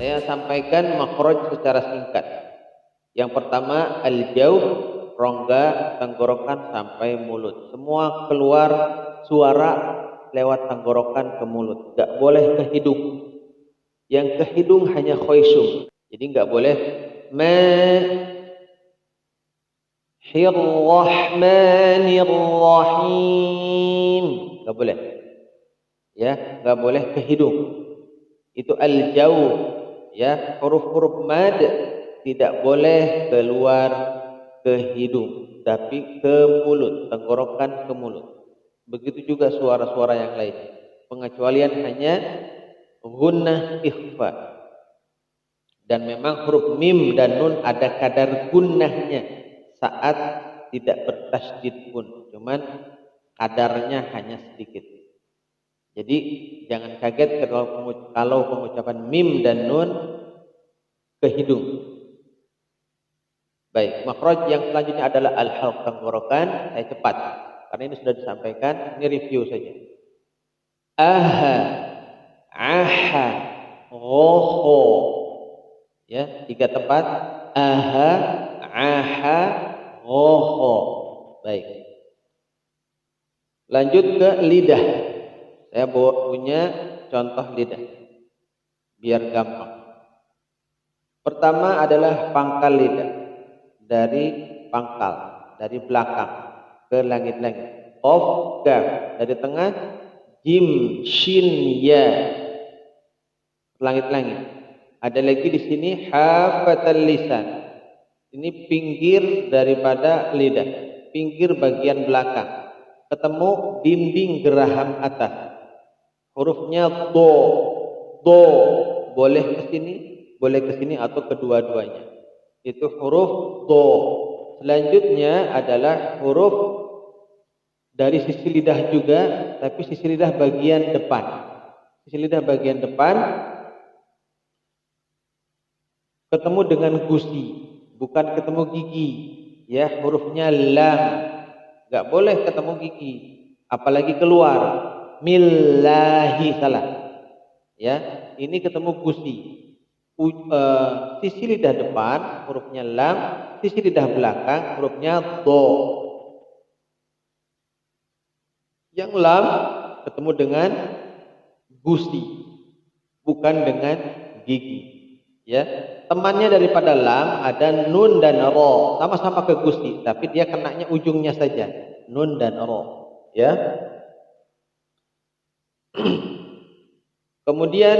Saya sampaikan makhraj secara singkat. Yang pertama al-jauh, rongga tenggorokan sampai mulut. Semua keluar suara lewat tenggorokan ke mulut. Gak boleh ke hidung. Yang ke hidung hanya khoisum. Jadi gak boleh Bismillahirrahmanirrahim. Gak boleh. Ya, gak boleh ke hidung. Itu al-jauh. Ya, huruf-huruf mad tidak boleh keluar ke hidung, tapi ke mulut, tenggorokan ke mulut. Begitu juga suara-suara yang lain. Pengecualian hanya gunnah ikhfa. Dan memang huruf mim dan nun ada kadar gunnahnya saat tidak bertasydid pun. Cuman kadarnya hanya sedikit. Jadi jangan kaget kalau pengucapan mim dan nun ke hidung. Baik, makhraj yang selanjutnya adalah al-halq, tenggorokan. Saya cepat karena ini sudah disampaikan, ini review saja. Aha, aha, roho. Ya, 3 tempat. Aha, aha, roho. Baik. Lanjut ke lidah. Saya punya contoh lidah biar gampang. Pertama adalah pangkal lidah. Dari pangkal, dari belakang ke langit-langit. Qaf, kaf, dari tengah jim, shin, ya, langit-langit. Ada lagi di sini hafatal lisan. Ini pinggir daripada lidah, pinggir bagian belakang. Ketemu dinding geraham atas. Hurufnya do, boleh ke sini atau kedua-duanya. Itu huruf do. Selanjutnya adalah huruf dari sisi lidah juga, tapi sisi lidah bagian depan. Sisi lidah bagian depan ketemu dengan gusi, bukan ketemu gigi. Ya, hurufnya lam. Gak boleh ketemu gigi, apalagi keluar. Millahi, salah. Ya, ini ketemu gusi. Sisi lidah depan hurufnya lam, sisi lidah belakang hurufnya do. Yang lam ketemu dengan gusi, bukan dengan gigi. Ya, temannya daripada lam ada nun dan ro, sama-sama ke gusi, tapi dia kenanya ujungnya saja, nun dan ro. Ya. Kemudian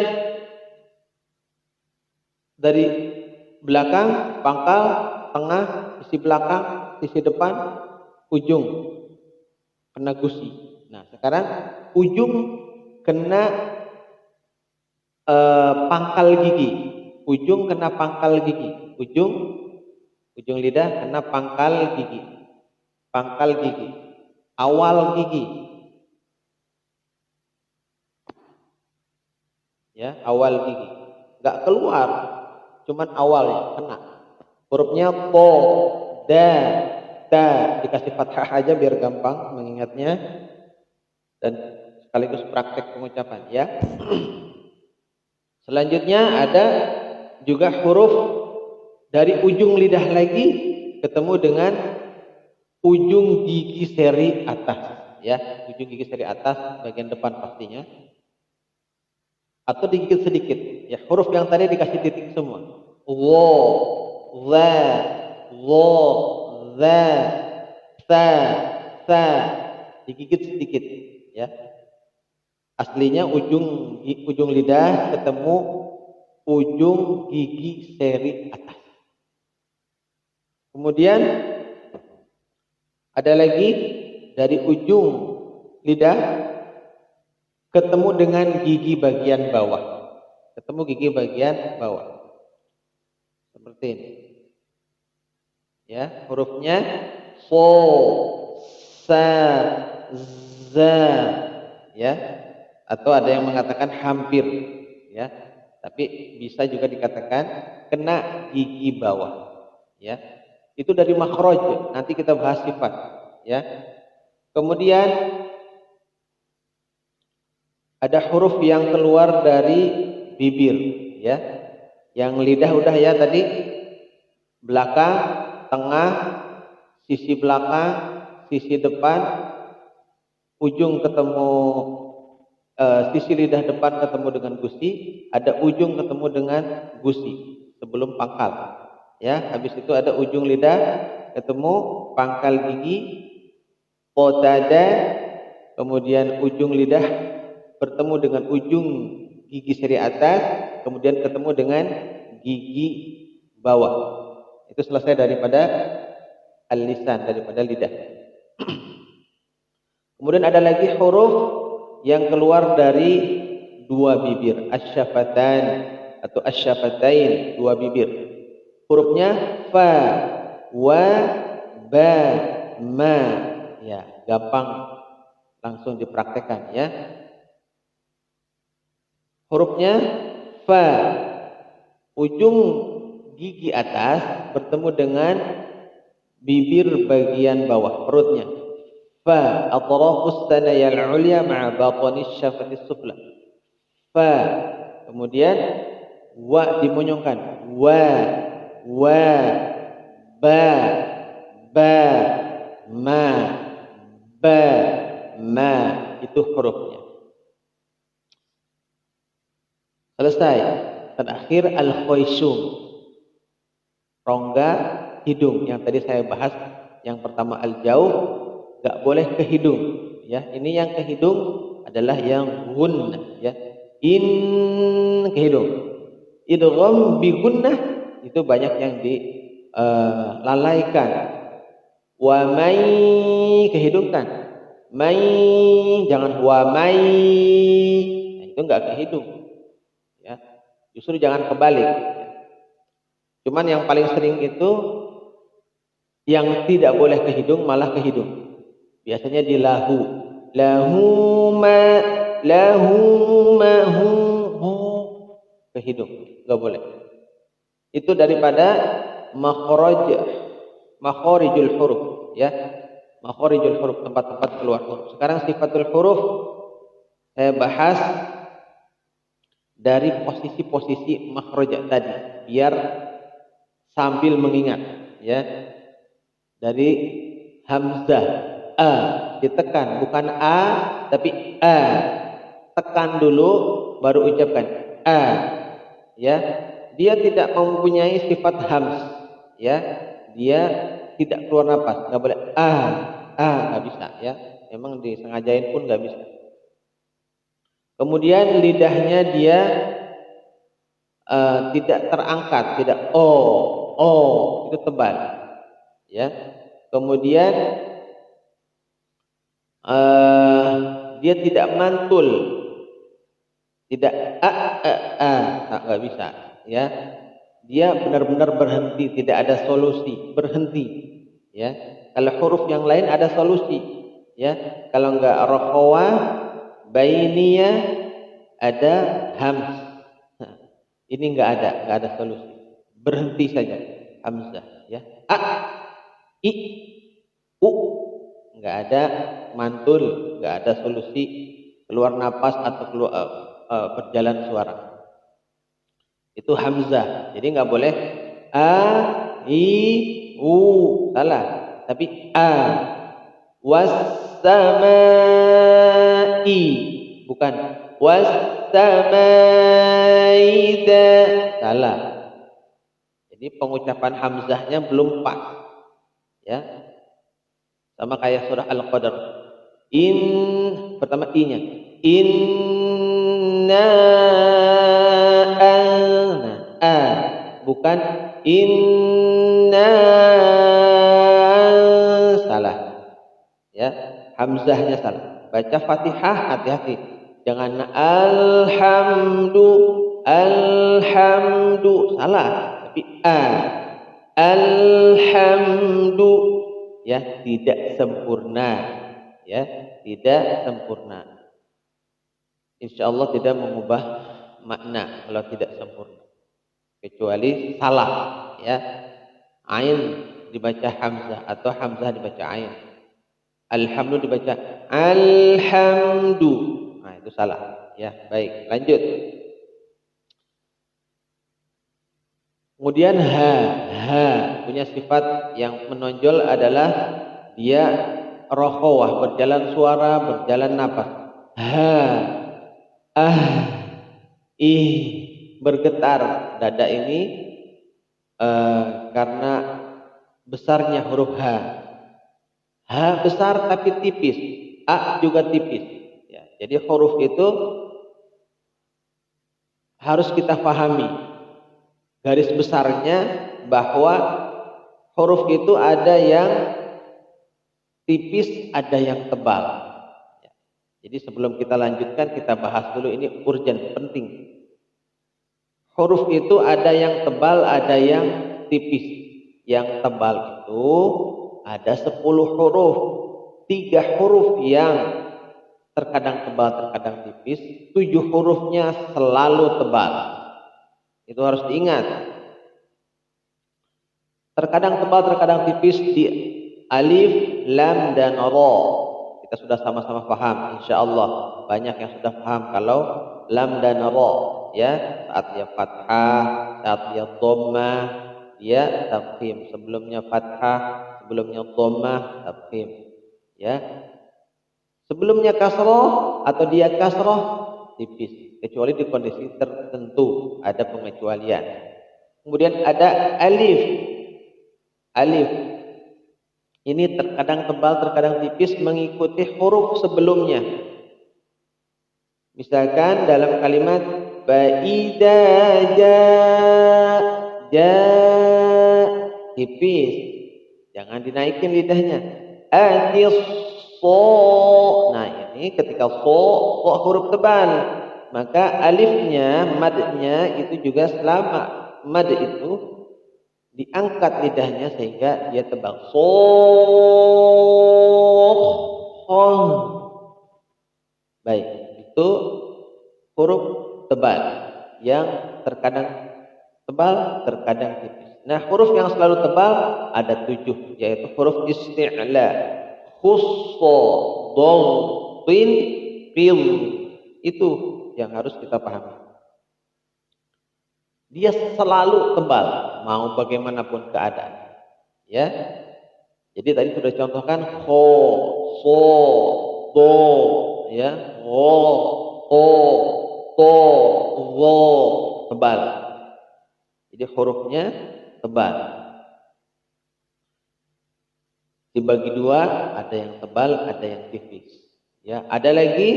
dari belakang, pangkal, tengah, sisi belakang, sisi depan, ujung kena gusi. Nah, sekarang ujung kena pangkal gigi. Ujung kena pangkal gigi. Ujung lidah kena pangkal gigi. Pangkal gigi. Awal gigi. Ya, awal gigi. Enggak keluar, cuman awalnya kena. Hurufnya po, da, ta, dikasih fathah aja biar gampang mengingatnya dan sekaligus praktek pengucapan ya. Selanjutnya ada juga huruf dari ujung lidah lagi ketemu dengan ujung gigi seri atas ya, ujung gigi seri atas bagian depan pastinya. Atau digigit sedikit ya, huruf yang tadi dikasih titik semua. Wo, za, wo, za, sa, digigit sedikit ya. Aslinya ujung lidah ketemu ujung gigi seri atas. Kemudian ada lagi dari ujung lidah ketemu dengan gigi bagian bawah. Ketemu gigi bagian bawah. Seperti ini. Ya, hurufnya so, sa, za, ya. Atau ada yang mengatakan hampir, ya. Tapi bisa juga dikatakan kena gigi bawah, ya. Itu dari makhraj. Nanti kita bahas sifat, ya. Kemudian ada huruf yang keluar dari bibir, ya. Yang lidah udah ya tadi, belakang, tengah, sisi belakang, sisi depan, ujung ketemu sisi lidah depan ketemu dengan gusi, ada ujung ketemu dengan gusi sebelum pangkal. Ya, habis itu ada ujung lidah ketemu pangkal gigi, potada, kemudian ujung lidah bertemu dengan ujung gigi seri atas, kemudian ketemu dengan gigi bawah. Itu selesai daripada al-lisan, daripada lidah. Kemudian ada lagi huruf yang keluar dari dua bibir, asyafatan atau asyafatain, dua bibir. Hurufnya fa, wa, ba, ma. Ya, gampang langsung dipraktekkan ya. Hurufnya fa, ujung gigi atas bertemu dengan bibir bagian bawah perutnya. Fa, atrafus sanayal ulya ma'a batanis syafatis sufla. Fa, kemudian wa dimonyongkan. Wa, ba, ma, ba, ma. Itu hurufnya. Selesai. Terakhir al-khaysum, rongga hidung yang tadi saya bahas. Yang pertama al-jauh, nggak boleh ke hidung. Ya, ini yang ke hidung adalah yang gunnah. Ya, in ke hidung. Idgham bi gunnah itu banyak yang dilalaikan. Wa may ke hidung kan. May jangan wa may. Nah, itu nggak ke hidung. Ya, justru jangan kebalik. Cuman yang paling sering itu yang tidak boleh ke hidung malah ke hidung. Biasanya di lahu, lahu ma hu ke hidung, nggak boleh. Itu daripada makhorijul huruf, ya, makhorijul huruf, tempat-tempat keluar huruf. Sekarang sifatul huruf saya bahas dari posisi-posisi makhraj tadi, biar sambil mengingat, ya. Dari hamzah a ditekan, bukan a tapi a. Tekan dulu baru ucapkan a. Ya, dia tidak mempunyai sifat hams, ya. Dia tidak keluar napas, nggak boleh nggak bisa, ya. Memang disengajain pun nggak bisa. Kemudian lidahnya dia tidak terangkat, tidak itu tebal, ya. Kemudian dia tidak mantul, tidak nggak bisa, ya. Dia benar-benar berhenti, tidak ada solusi, berhenti, ya. Kalau huruf yang lain ada solusi, ya. Kalau nggak rokhwa, bainiyah, ada hams. Nah, ini nggak ada solusi, berhenti saja hamzah, ya. A, i, u, nggak ada mantul, nggak ada solusi keluar napas atau keluar berjalan suara. Itu hamzah. Jadi nggak boleh a, i, u, salah. Tapi a, was-samai, bukan was-samaida, salah. Jadi pengucapan hamzahnya belum pas, ya. Sama kayak surah Al-Qadr. Pertama i-nya. Inna bukan inna, salah. Ya, hamzahnya salah. Baca Fatihah hati-hati. Jangan alhamdu, salah. Tapi alhamdu, ya, tidak sempurna, ya, tidak sempurna. Insyaallah tidak mengubah makna kalau tidak sempurna, kecuali salah, ya. Ain dibaca hamzah atau hamzah dibaca ain. Alhamdu dibaca alhamdu. Nah, itu salah, ya. Baik, lanjut. Kemudian ha punya sifat yang menonjol adalah dia rokhawah, berjalan suara, berjalan napas. Ha, ah, ih, bergetar dada ini karena besarnya huruf H. H besar tapi tipis, A juga tipis. Ya, jadi huruf itu harus kita pahami garis besarnya bahwa huruf itu ada yang tipis, ada yang tebal. Ya, jadi sebelum kita lanjutkan, kita bahas dulu ini urgent, penting. Huruf itu ada yang tebal, ada yang tipis. Yang tebal itu ada 10 huruf. 3 huruf yang terkadang tebal, terkadang tipis. 7 hurufnya selalu tebal. Itu harus diingat. Terkadang tebal, terkadang tipis di alif, lam, dan ra. Kita sudah sama-sama paham, insya Allah. Banyak yang sudah paham kalau lam dan ra, ya, saat dia fathah, saat dia dhammah, dia tafkhim. Sebelumnya fathah, sebelumnya dhammah, tafkhim. Ya. Sebelumnya kasrah atau dia kasrah, tipis. Kecuali di kondisi tertentu ada pengecualian. Kemudian ada alif. Alif ini terkadang tebal, terkadang tipis mengikuti huruf sebelumnya. Misalkan dalam kalimat Ba'ida ja tipis, jangan dinaikin lidahnya. Atis so. Nah ini ketika so huruf tebal, maka alifnya, madnya itu juga selama mad itu diangkat lidahnya sehingga dia tebal. Baik, itu huruf tebal yang terkadang tebal, terkadang tipis. Nah, huruf yang selalu tebal ada 7, yaitu huruf isti'la, khusso, dhamtin, qil. Itu yang harus kita pahami. Dia selalu tebal, mau bagaimanapun keadaan. Ya. Jadi tadi sudah contohkan ho, so, do, ya, wo, ho, to, wo, tebal. Jadi hurufnya tebal. Dibagi dua, ada yang tebal, ada yang tipis. Ya, ada lagi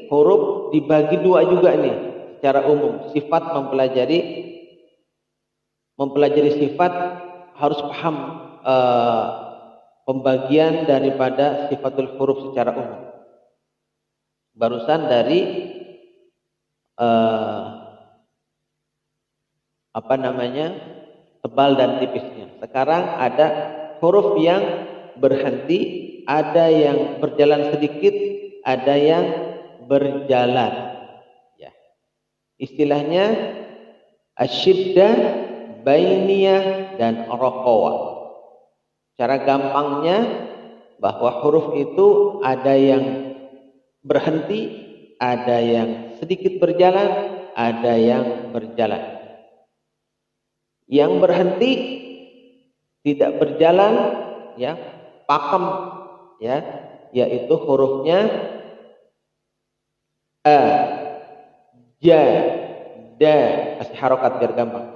huruf dibagi dua juga nih, secara umum. Sifat mempelajari sifat harus paham pembagian daripada sifatul huruf secara umum. Barusan dari tebal dan tipisnya. Sekarang ada huruf yang berhenti, ada yang berjalan sedikit, ada yang berjalan. Ya. Istilahnya asyiddah, bainiyah, dan rokhawah. Cara gampangnya bahwa huruf itu ada yang berhenti, ada yang sedikit berjalan, ada yang berjalan. Yang berhenti tidak berjalan, ya, pakem, ya, yaitu hurufnya a, ja, da, kasih harokat biar gampang.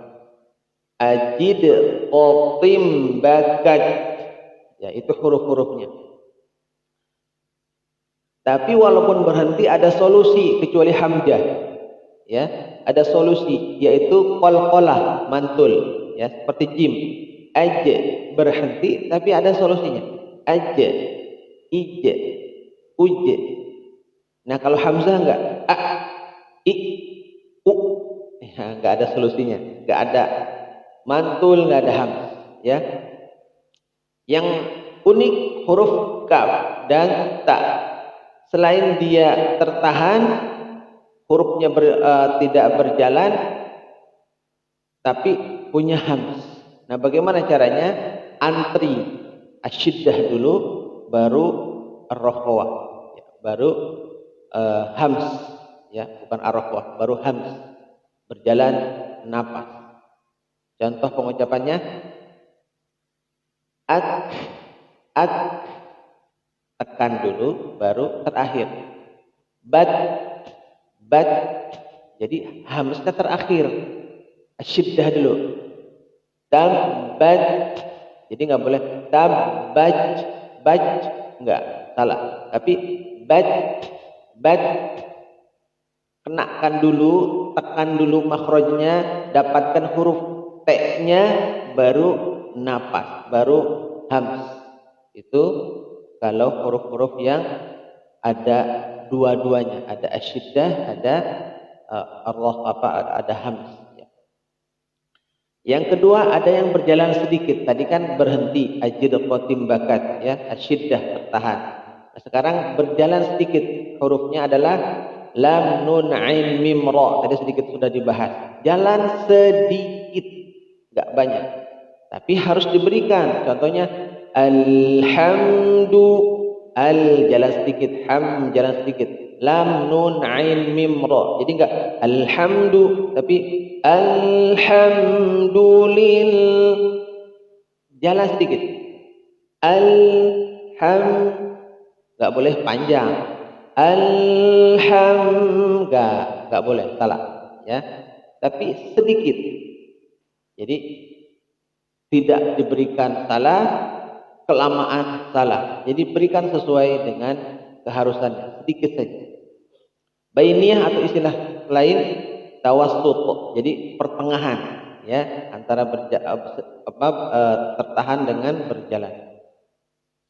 Ajid, qatim, bakat, ya, itu huruf-hurufnya. Tapi walaupun berhenti ada solusi kecuali hamzah, ya, ada solusi yaitu qalqalah, mantul, ya, seperti jim. Aj berhenti tapi ada solusinya. Aj, ij, uj. Nah kalau hamzah enggak, a, i, u, ya, enggak ada solusinya, enggak ada mantul, enggak ada hamzah, ya. Yang unik huruf kaf dan ta. Selain dia tertahan, hurufnya tidak berjalan, tapi punya hamz. Nah, bagaimana caranya? Antri asyiddah dulu, baru ar-rokhawah, ya, baru hamz, ya, bukan ar-rokhawah, baru hamz, berjalan napas. Contoh pengucapannya ak, ak, tekan dulu baru terakhir. Bat, bat, jadi hamzah terakhir. Asyiddah dulu. Tabbat, jadi nggak boleh tabbaj, baj, nggak, salah. Tapi bat, bat, kenakan dulu, tekan dulu makhrajnya, dapatkan huruf T-nya, baru napas, baru hams. Itu kalau huruf-huruf yang ada dua-duanya, ada asyiddah, ada ada hams. Yang kedua ada yang berjalan sedikit. Tadi kan berhenti, ajid qatim bakat, ya, asyiddah bertahan. Nah, sekarang berjalan sedikit. Hurufnya adalah lam, nun, ain, mim, ra. Tadi sedikit sudah dibahas. Jalan sedikit, enggak banyak. Tapi harus diberikan. Contohnya alhamdu, al jalan sedikit, ham jalan sedikit. Lam, nun, ain, mim, ra. Jadi enggak alhamdu, tapi alhamdulillah, jalan sedikit. Enggak boleh panjang. Enggak boleh, salah, ya. Tapi sedikit. Jadi tidak diberikan salah, kelamaan salah. Jadi berikan sesuai dengan keharusannya, sedikit saja. Bainiyah atau istilah lain tawassut, jadi pertengahan, ya, antara tertahan dengan berjalan.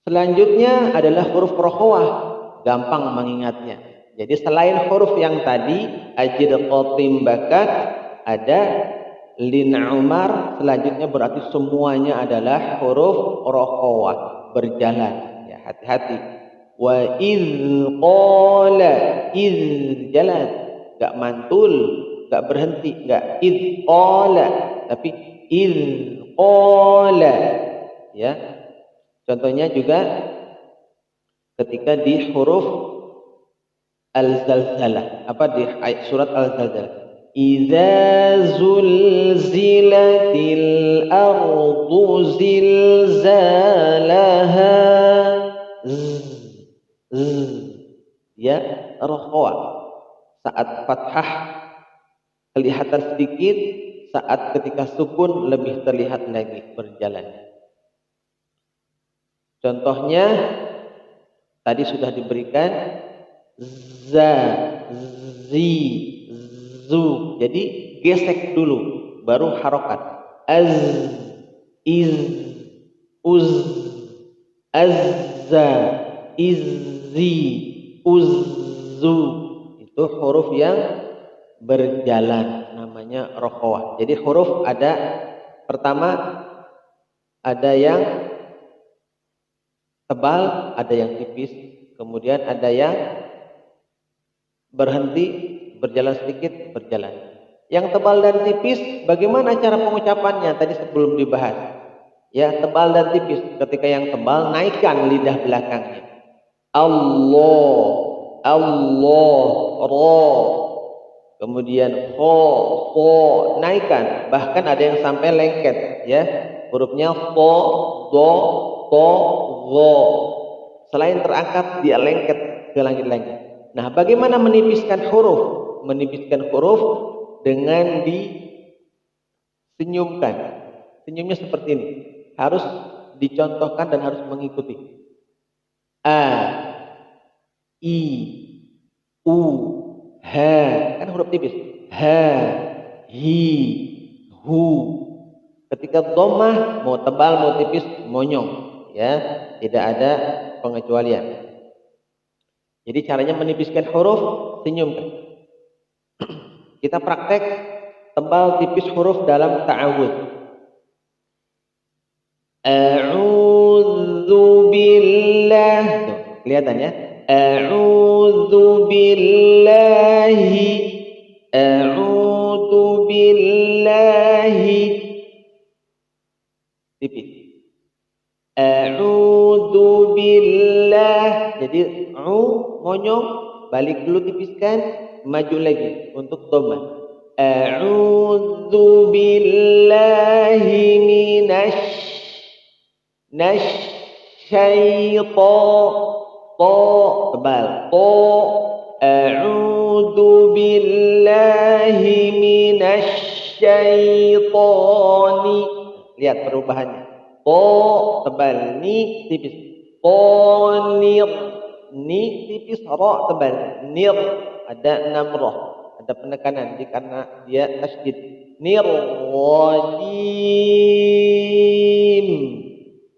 Selanjutnya adalah huruf rokhawah, gampang mengingatnya. Jadi selain huruf yang tadi ajid qatim bakat, ada lin umar, selanjutnya berarti semuanya adalah huruf rokhawah, berjalan, ya, hati-hati. Wa iz qala, iz jalan, enggak mantul, enggak berhenti, enggak iz qala, tapi iz qala, ya. Contohnya juga ketika di huruf al-zalzalah, di ayat surat al-zalzalah, idza zulzilatil ardu zilzalaha, ya, rokhawah. Saat fathah kelihatan sedikit, saat ketika sukun lebih terlihat lagi berjalan. Contohnya tadi sudah diberikan za, zi, zu. Jadi gesek dulu baru harokat. Az, iz, uz, azza, izzi, uzzu. Itu huruf yang berjalan, namanya rokhawah. Jadi huruf ada, pertama ada yang tebal, ada yang tipis, kemudian ada yang berhenti, berjalan sedikit, berjalan. Yang tebal dan tipis, bagaimana cara pengucapannya? Tadi sebelum dibahas. Ya, tebal dan tipis. Ketika yang tebal, naikkan lidah belakangnya. Allah, Allah, Ra. Kemudian Kho, naikkan. Bahkan ada yang sampai lengket, ya. Hurufnya Tho, Do, To, Gho. Selain terangkat, dia lengket ke langit-langit. Nah, bagaimana menipiskan huruf? Menipiskan huruf dengan disenyumkan. Senyumnya seperti ini. Harus dicontohkan dan harus mengikuti. A, I, U, Ha. Kan huruf tipis. Ha, Hi, Hu. Ketika dhammah, mau tebal, mau tipis, monyong. Ya, tidak ada pengecualian. Jadi caranya menipiskan huruf, senyumkan. Kita praktek tebal tipis huruf dalam ta'awudz. A'udzu billah. Tuh, kelihatan ya? A'udzu billahi. A'udzu billahi. Tipis. A'udzu billah. Jadi monyong, balik dulu tipiskan, maju lagi untuk dhammah. A'udzu billahi nash syaitan. To tebal. To. A'udzu billahi minasyaitonir. Lihat perubahannya. To tebal, ni tipis. Qanir. Ni tipis, ra tebal. Nir ada 6 roh, ada penekanan karena dia tasydid. Nir rajim.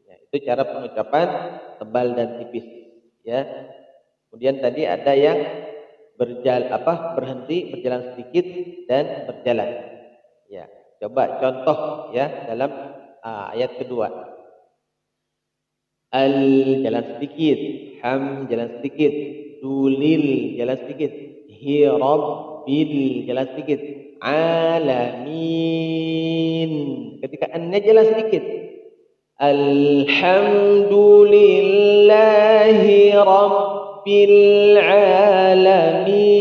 Ya, itu cara pengucapan tebal dan tipis. Ya. Kemudian tadi ada yang berhenti, berjalan sedikit dan berjalan. Ya, coba contoh ya dalam ayat kedua. Al jalan sedikit, ham jalan sedikit, dulil jalan sedikit, hi rabbil jalan sedikit, alamin. Ketika an-nya jalan sedikit. Alhamdulillahi rabbil alamin.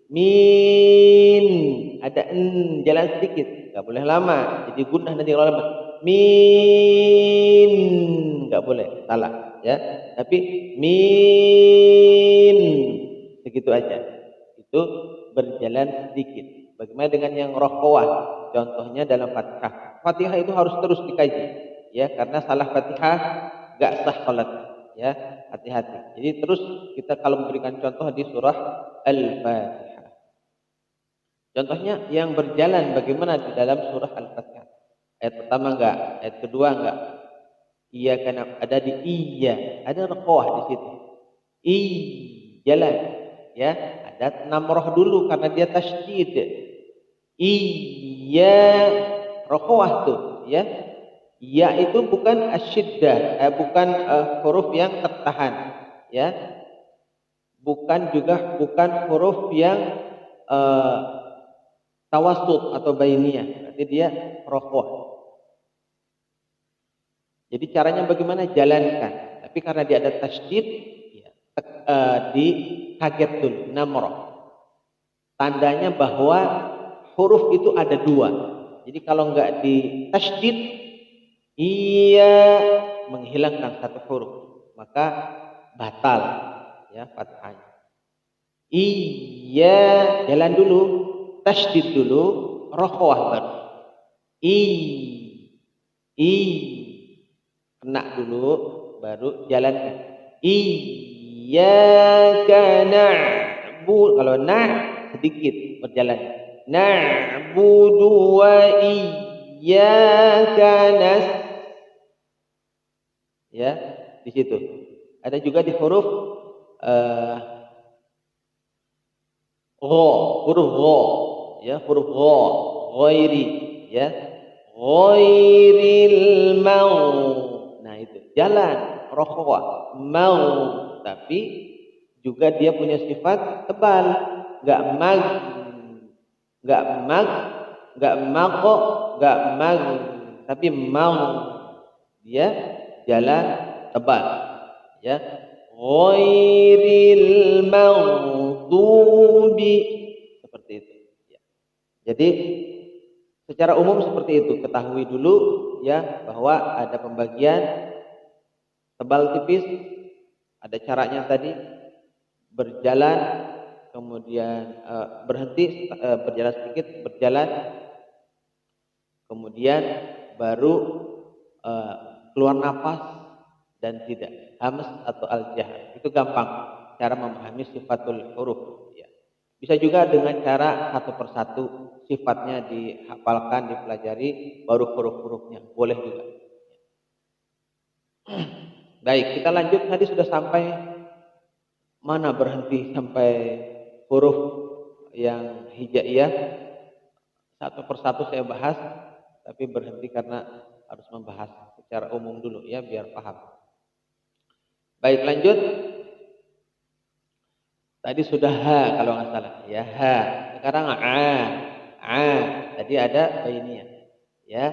Min ada jalan sedikit, enggak boleh lama. Jadi gunnah nanti kalau lama. Min enggak boleh, salah ya. Tapi min segitu aja. Itu berjalan sedikit. Bagaimana dengan yang rohqawah? Contohnya dalam Fatihah. Fatihah itu harus terus dikaji ya, karena salah Fatihah enggak sah salat ya. Hati-hati. Jadi terus kita kalau memberikan contoh di surah Al-Fatihah. Contohnya yang berjalan bagaimana di dalam surah Al-Fatihah? Ayat pertama enggak, ayat kedua enggak. Iya karena ada di iya, ada rohqawah di situ. I jalan ya, ada 6 roh dulu karena dia tasydid. Iya rohqawah tuh ya. Ya itu bukan asyiddah, bukan huruf yang tertahan ya. Bukan huruf yang tawassut atau bainiyah. Berarti dia rohqawah. Jadi caranya bagaimana? Jalankan. Tapi karena dia ada tasydid, ya, dikaget dulu, 6 roh. Tandanya bahwa huruf itu ada 2. Jadi kalau enggak di tasydid, ia menghilangkan satu huruf, maka batal ya fathahnya. Iya jalan dulu, tasydid dulu, rohqawah baru. I kena dulu baru jalankan. Iyyaka na'budu. Kalau sedikit berjalan. Na'budu wa iyyaka ya, di situ. Ada juga di huruf huruf gha ya, huruf gha, ghairi ya. Ghairil maut. Nah itu jalan rohqawah mau, tapi juga dia punya sifat tebal, enggak mag, enggak maqo, enggak mag, tapi mau. Dia jalan tebal ya. Ghairil maghdubi, seperti itu ya. Jadi secara umum seperti itu, ketahui dulu ya bahwa ada pembagian tebal tipis, ada caranya tadi, berjalan, kemudian berhenti, berjalan sedikit, berjalan, kemudian baru keluar nafas dan tidak hams atau al-jahr. Itu gampang cara memahami sifatul huruf ya. Bisa juga dengan cara satu persatu sifatnya dihafalkan, dipelajari, baru huruf-hurufnya. Boleh juga. Baik, kita lanjut. Tadi sudah sampai mana berhenti? Sampai huruf yang hijaiyah. Satu persatu saya bahas, tapi berhenti karena harus membahas secara umum dulu ya, biar paham. Baik, lanjut. Tadi sudah ha kalau nggak salah ya, ha. Sekarang a. Tadi ada bainiyah ya.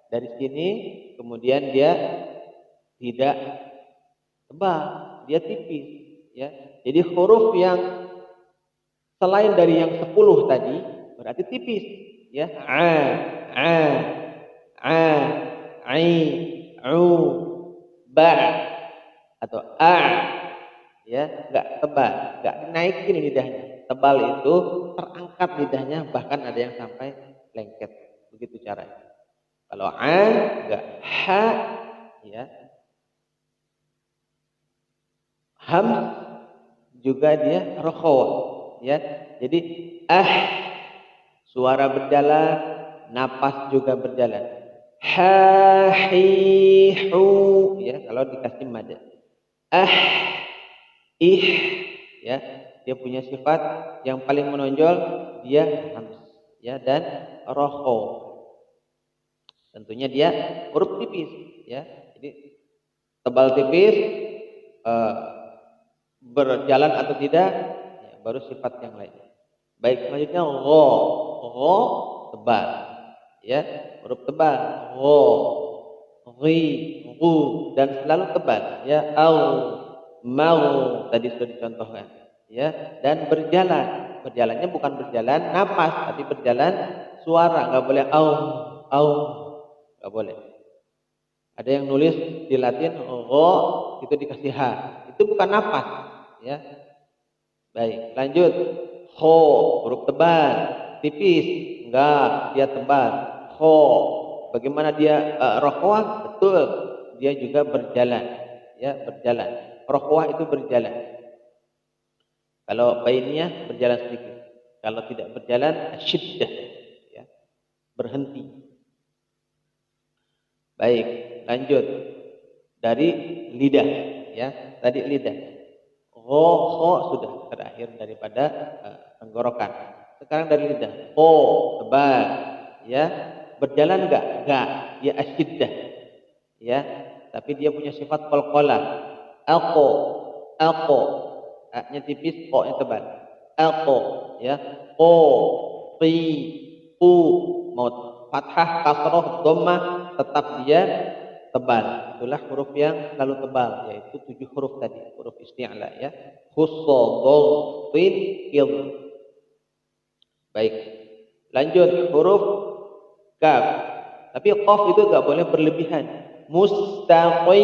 Dari sini kemudian dia tidak tebal, dia tipis ya. Jadi huruf yang Selain dari yang 10 tadi, berarti tipis, ya. A, a, ai, u, ba, atau a, ya, enggak tebal, enggak dinaikin lidahnya. Tebal itu terangkat lidahnya, bahkan ada yang sampai lengket. Begitu caranya. Kalau a enggak, ha, ya. Ham juga dia rokhawah, ya. Jadi suara berjalan, napas juga berjalan. Ha, hi, hu, ya, kalau dikasih mad. Ih, ya, dia punya sifat yang paling menonjol, dia hams, ya, dan roho. Tentunya dia huruf tipis, ya. Jadi tebal tipis, eh, berjalan atau tidak, ya, baru sifat yang lain. Baik, selanjutnya ro tebal, ya, huruf tebal, ri, ru, dan selalu tebal, ya, au, mau, tadi sudah dicontohkan, ya, dan berjalan. Berjalannya bukan berjalan napas, tapi berjalan suara, nggak boleh au, nggak boleh. Ada yang nulis di Latin ro itu dikasih h, itu bukan napas, ya. Baik, lanjut. Ho, huruf tebal, tipis, enggak, dia tebal. Ho, bagaimana dia rohwah? Betul, dia juga berjalan, ya, berjalan. Rohwah itu berjalan. Kalau bainnya berjalan sedikit. Kalau tidak berjalan, syiddah, ya, berhenti. Baik, lanjut. Dari lidah, ya, tadi lidah. Ho sudah terakhir daripada tenggorokan. Sekarang dari lidah. Ho, tebal, ya. Berjalan enggak, dia asyiddah, ya. Tapi dia punya sifat qalqalah. Alqo, a-nya tipis, o-nya tebal. Alqo, ya. O, pi, u, mau fathah, kasroh, dhammah, tetap dia tebal. Itulah huruf yang selalu tebal, yaitu 7 huruf tadi, huruf isti'la, ya. Khusso, dol, tin, il. Baik, lanjut huruf kaf. Tapi qaf itu enggak boleh berlebihan. Mustaqim,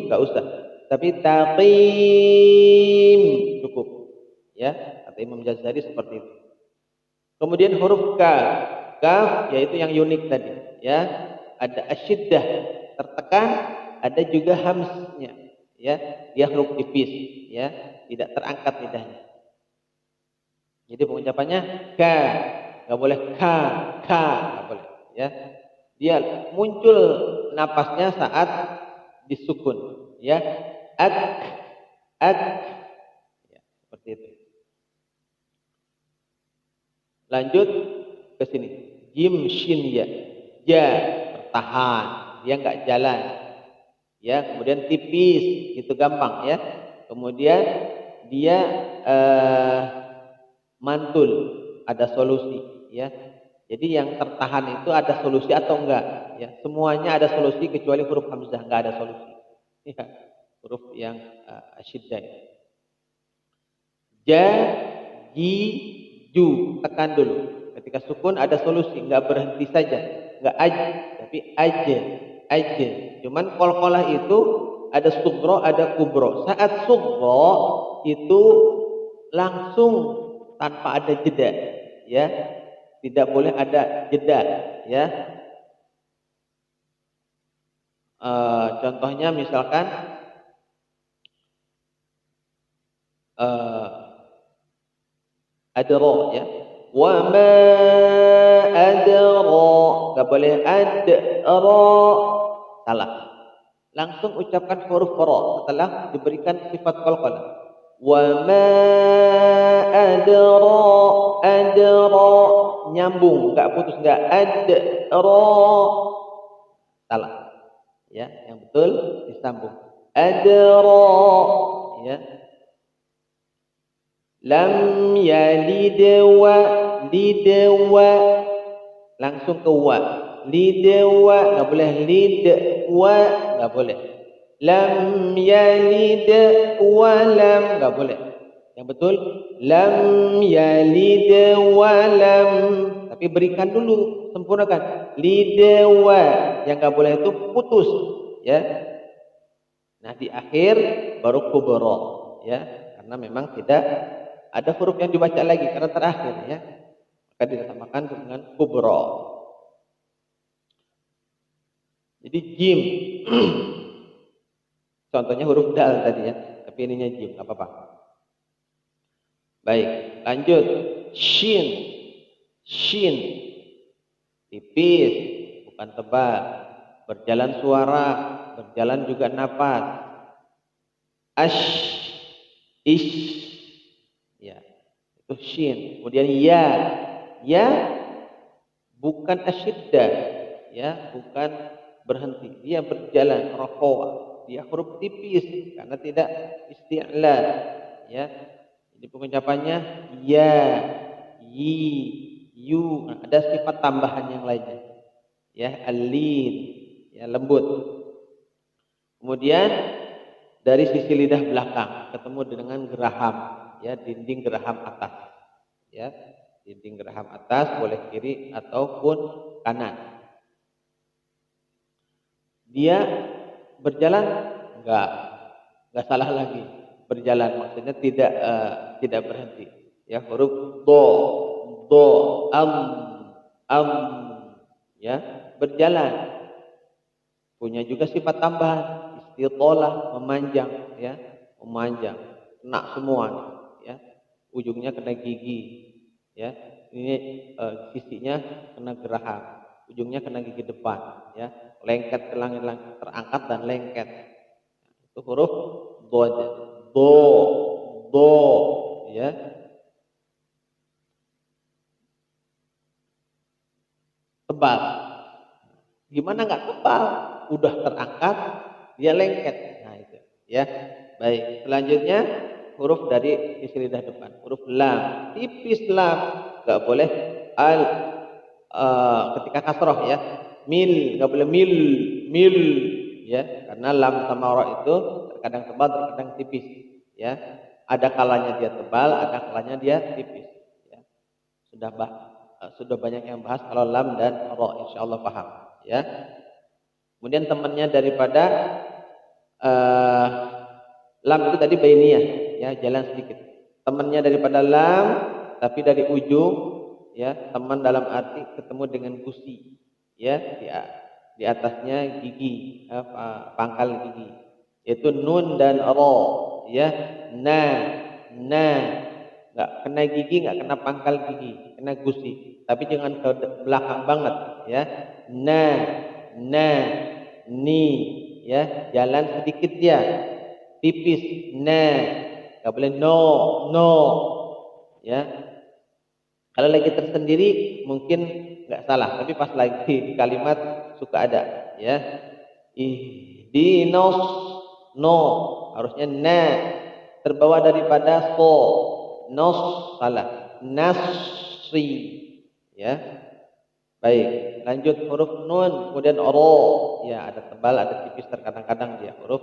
enggak usah. Tapi taqim cukup, ya. Kata Imam Jazari seperti itu. Kemudian huruf kaf. Kaf yaitu yang unik tadi, ya. Ada asyiddah, tertekan, ada juga hamsnya, ya. Dia huruf tipis, ya, tidak terangkat lidahnya. Jadi pengucapannya ka, enggak boleh ka, enggak boleh, ya. Dia muncul napasnya saat disukun, ya. Ak, ya, seperti itu. Lanjut ke sini. Jim shin ya. Ja, bertahan, dia enggak jalan. Ya, kemudian tipis, itu gampang, ya. Kemudian dia mantul, ada solusi, ya. Jadi yang tertahan itu ada solusi atau enggak, ya. Semuanya ada solusi kecuali huruf hamzah enggak ada solusi. Ya, huruf yang asyiddah. Ja, ji, ju, tekan dulu. Ketika sukun ada solusi, enggak berhenti saja, enggak aja, tapi aja. Cuman qalqalah itu ada sugro, ada kubro. Saat sugro itu langsung tanpa ada jeda, ya. Tidak boleh ada jeda, ya. Contohnya misalkan adro, ya. Wa ma adro, enggak boleh adro, salah. Langsung ucapkan huruf ro setelah diberikan sifat qalqalah. Wa ma adro, nyambung, enggak putus, enggak adro, salah, ya. Yang betul disambung adro, ya. Lam yalid wa lidwa, langsung ke wa. Lidwa enggak boleh, lidwa enggak boleh. Lam yalid wa lam enggak boleh. Yang betul lam yalid wa lam. Tapi berikan dulu, sempurnakan. Lid wa. Yang enggak boleh itu putus, ya. Nah, di akhir baru kubra, ya. Karena memang tidak ada huruf yang dibaca lagi karena terakhir, ya. Maka disamakan dengan kubra. Jadi jim. Contohnya huruf dal tadi, ya. Tapi ininya jim, enggak apa-apa. Baik, lanjut. Shin. Shin. Tipis, bukan tebal. Berjalan suara, berjalan juga napas. Ash. Ish. Ya, itu shin. Kemudian ya. Ya bukan asyidda, ya, bukan berhenti. Dia berjalan rafa'a. Dia huruf tipis karena tidak isti'la, ya. Jadi pengucapannya ya, yi, yu. Nah, ada sifat tambahan yang lainnya, ya, alin, ya, lembut. Kemudian dari sisi lidah belakang ketemu dengan geraham, ya, dinding geraham atas, ya, dinding geraham atas boleh kiri ataupun kanan. Dia berjalan enggak salah lagi. Berjalan maksudnya tidak berhenti, ya, huruf do, am, ya, berjalan. Punya juga sifat tambahan istitolah, memanjang, ya, memanjang, kena semua, ya, ujungnya kena gigi, ya, ini sisinya kena geraham, ujungnya kena gigi depan, ya, lengket ke langit-langit, terangkat dan lengket. Itu huruf do, ya. Tebal. Gimana nggak tebal? Udah terangkat, dia lengket. Nah itu, ya. Baik. Selanjutnya huruf dari sisi lidah depan, huruf lam, tipis lam, nggak boleh al ketika kasroh, ya. Mil, nggak boleh mil, ya, karena lam sama ra itu terkadang tebal, terkadang tipis, ya. Ada kalanya dia tebal, ada kalanya dia tipis, ya. Sudah banyak yang bahas kalau lam dan ra, insyaallah paham, ya. Kemudian temannya daripada lam itu tadi bainiyah, ya, jalan sedikit. Temannya daripada lam tapi dari ujung, ya, teman dalam arti ketemu dengan gusi, ya, di atasnya gigi, pangkal gigi, yaitu nun dan ra, ya. Enggak kena gigi, enggak kena pangkal gigi, kena gusi, tapi jangan ke belakang banget, ya. Na, ni, ya, jalan sedikit dia, tipis, enggak boleh no, ya. Kalau lagi tersendiri mungkin enggak salah, tapi pas lagi di kalimat suka ada, ya. Ihdinos, no, harusnya terbawa daripada nos, salah, nasri, ya. Baik, lanjut huruf nun, kemudian ro, ya, ada tebal, ada tipis, terkadang-kadang dia huruf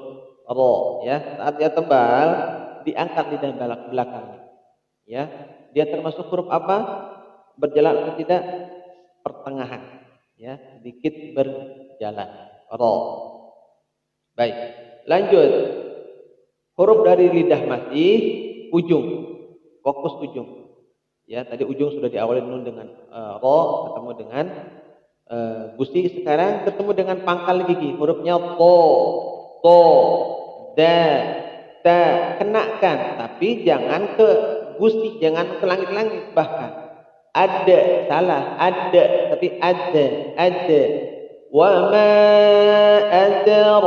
ro, ya. Saat dia tebal, diangkat lidah belakangnya, ya. Dia termasuk huruf apa? Berjalan atau tidak? Pertengahan, ya, sedikit berjalan, ro. Baik, lanjut huruf dari lidah masih ujung, fokus ujung. Ya, tadi ujung sudah diawali nun dengan ro, ketemu dengan gusi, sekarang ketemu dengan pangkal gigi, hurufnya to, da, ta, kenakan, tapi jangan ke gusi, jangan ke langit-langit, bahkan ada, salah, ada, tapi ada, wa ma ada,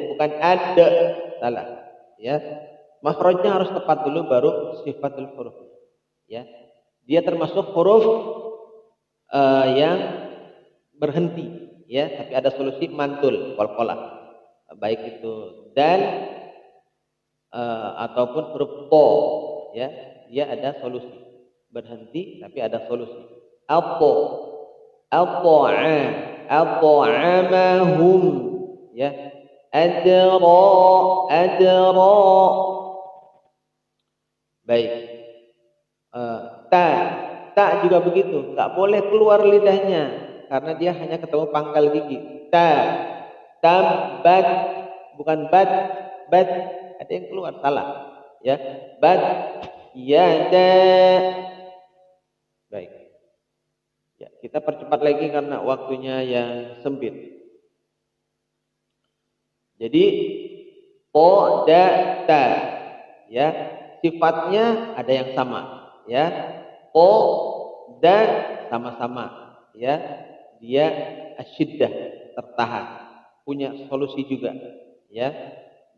bukan ada, salah, ya. Makhrajnya harus tepat dulu baru sifatul huruf, ya. Dia termasuk huruf yang berhenti, ya, tapi ada solusi mantul, qalqalah, baik itu dal ataupun huruf to, ya, dia ada solusi berhenti tapi ada solusi. At'amahum, ya, adra, adra. Baik. Ta, ta juga begitu, nggak boleh keluar lidahnya karena dia hanya ketemu pangkal gigi. Ta, tabat, bukan bat, bat, ada yang keluar salah, ya. Bat, yada. Baik. Ya, kita percepat lagi karena waktunya yang sempit. Jadi po, da, ta, ya, sifatnya ada yang sama, ya. Po, da, sama-sama, ya. Dia asyiddah, tertahan, punya solusi juga, ya.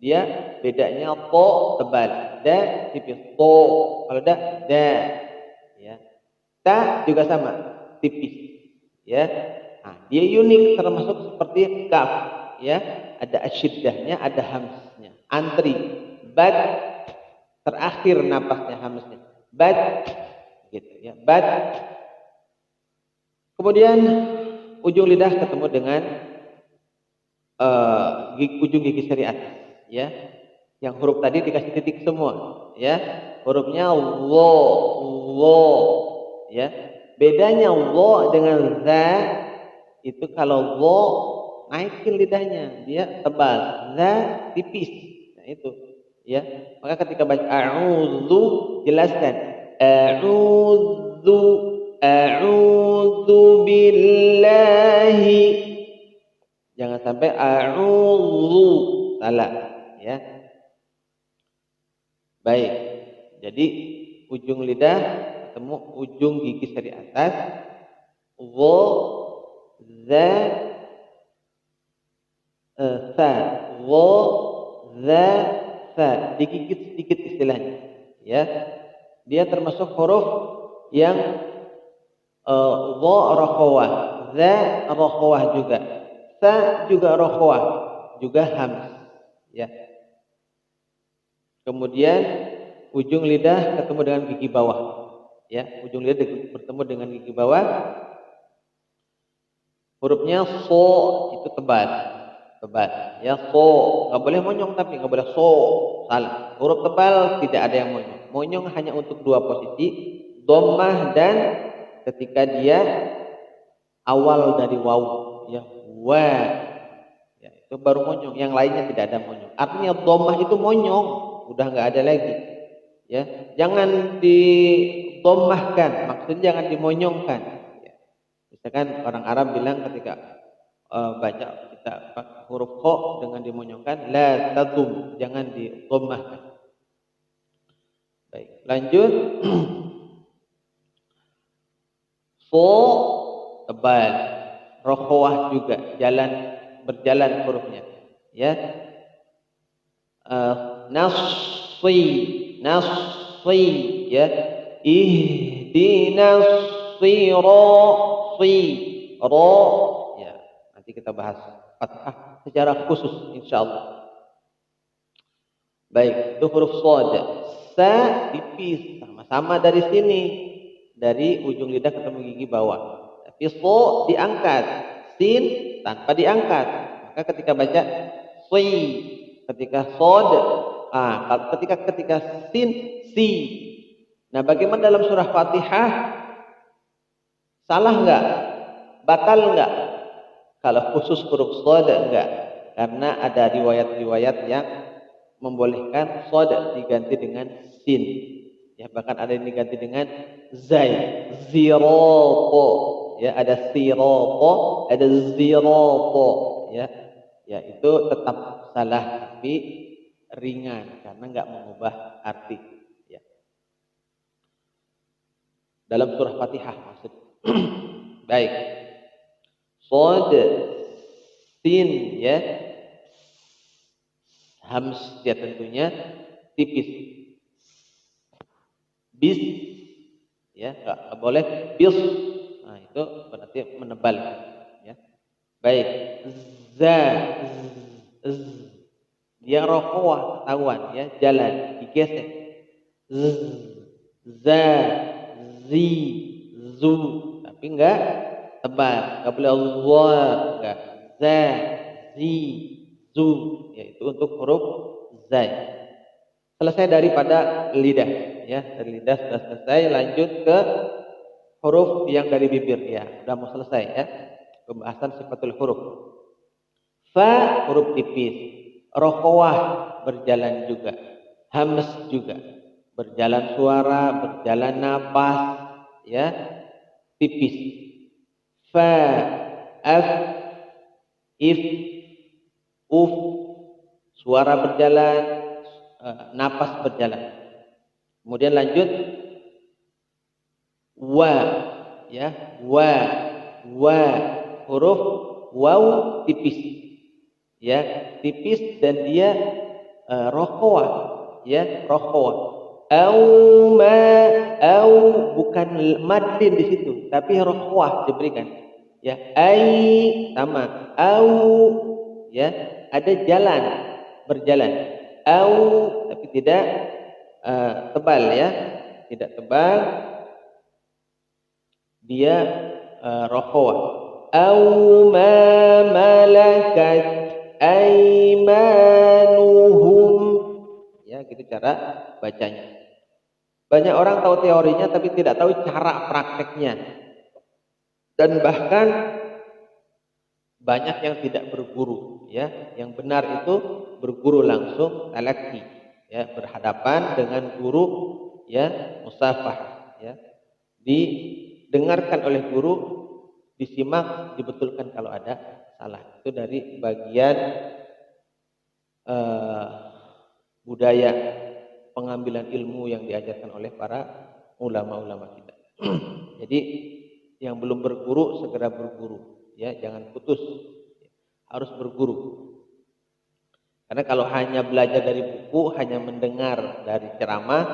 Dia bedanya po tebal, da tipis. Po, kalau da, ya. Ta juga sama, tipis, ya. Nah, dia unik termasuk seperti kaf, ya. Ada asyiddahnya, ada hamznya. Antri, bad, terakhir napasnya hamznya. Bad, gitu ya. Bad. Kemudian ujung lidah ketemu dengan ujung gigi seri atas, ya. Yang huruf tadi dikasih titik semua, ya. Hurufnya wo, ya. Bedanya wo dengan za itu kalau wo naikin lidahnya, dia tebal, za tipis. Nah, itu, ya. Maka ketika baca a'udzu jelaskan a'udzu, a'udzu billahi. Jangan sampai a'udzu salah, ya. Baik. Jadi ujung lidah ketemu ujung gigi seri atas, wo, za, sa, wo, za, sa, digigit sedikit istilahnya, ya. Dia termasuk huruf yang wo rokhawah, za rokhawah juga, sa juga rokhawah, juga hamz, ya. Kemudian ujung lidah ketemu dengan gigi bawah, ya. Ujung lidah bertemu dengan gigi bawah. Hurufnya so itu tebal, ya. So nggak boleh monyong, tapi nggak boleh so, salah. Huruf tebal tidak ada yang monyong. Monyong hanya untuk dua posisi, dhammah dan ketika dia awal dari waw, ya, wa, ya, itu baru monyong. Yang lainnya tidak ada monyong. Artinya dhammah itu monyong, udah nggak ada lagi, ya. Jangan didommahkan, maksudnya jangan dimonyongkan, ya. Misalkan orang Arab bilang ketika baca kita huruf kho dengan dimonyongkan, la tadum, jangan didommahkan. Baik, lanjut. So tebal, rokhawah juga, berjalan hurufnya, ya. Nasi, nasi, ya. Ihdinas sirati, ro, ya. Nanti kita bahas fathah secara khusus insyaallah. Baik, itu huruf shad. Sa tipis, sama-sama dari sini, dari ujung lidah ketemu gigi bawah. Tapi so diangkat, sin tanpa diangkat. Maka ketika baca si, ketika shad, ketika sin, si. Nah, bagaimana dalam surah Fatihah? Salah enggak? Batal enggak? Kalau khusus huruf shad enggak, karena ada riwayat-riwayat yang membolehkan shad diganti dengan sin, ya. Bahkan ada yang diganti dengan zai, zirato, ya. Ada sirato, ada zirato, ya. Ya, itu tetap salah tapi ringan karena enggak mengubah arti, ya. Dalam surah Fatihah maksud. Baik. Shad, sin, ya. Hamz dia tentunya tipis. Bis, ya, enggak boleh bis. Nah, itu berarti menebal, ya. Baik. Za, z, dia rokhawah ketahuan, ya, jalan digesek. Z, za, zi, zu, tapi enggak tebal, enggak boleh Allah, enggak. Za, zi, zu, yaitu untuk huruf zai. Selesai daripada lidah, ya, dari lidah sudah selesai, lanjut ke huruf yang dari bibir, ya, sudah mau selesai, ya, pembahasan sifatul huruf. Fa huruf tipis, rokhawah berjalan juga, hams juga, berjalan suara, berjalan napas, ya, tipis. Fa, af, if, uf, suara berjalan, napas berjalan. Kemudian lanjut wa, ya, wa, huruf waw tipis, ya, tipis dan dia rokhawah, ya, rokhawah. Au bukan madlin di situ, tapi rokhawah diberikan, ya. Ai sama au, ya, ada jalan, berjalan. Au tapi tidak tebal, ya, tidak tebal, dia rokhawah. Au ma malakat aimanuhum, ya, gitu cara bacanya. Banyak orang tahu teorinya tapi tidak tahu cara prakteknya, dan bahkan banyak yang tidak berguru, ya. Yang benar itu berguru langsung, talaqi, ya, berhadapan dengan guru, ya, musafah, ya, didengarkan oleh guru, disimak, dibetulkan kalau ada salah. Itu dari bagian budaya pengambilan ilmu yang diajarkan oleh para ulama-ulama kita. Jadi yang belum berguru segera berguru, ya, jangan putus, harus berguru. Karena kalau hanya belajar dari buku, hanya mendengar dari ceramah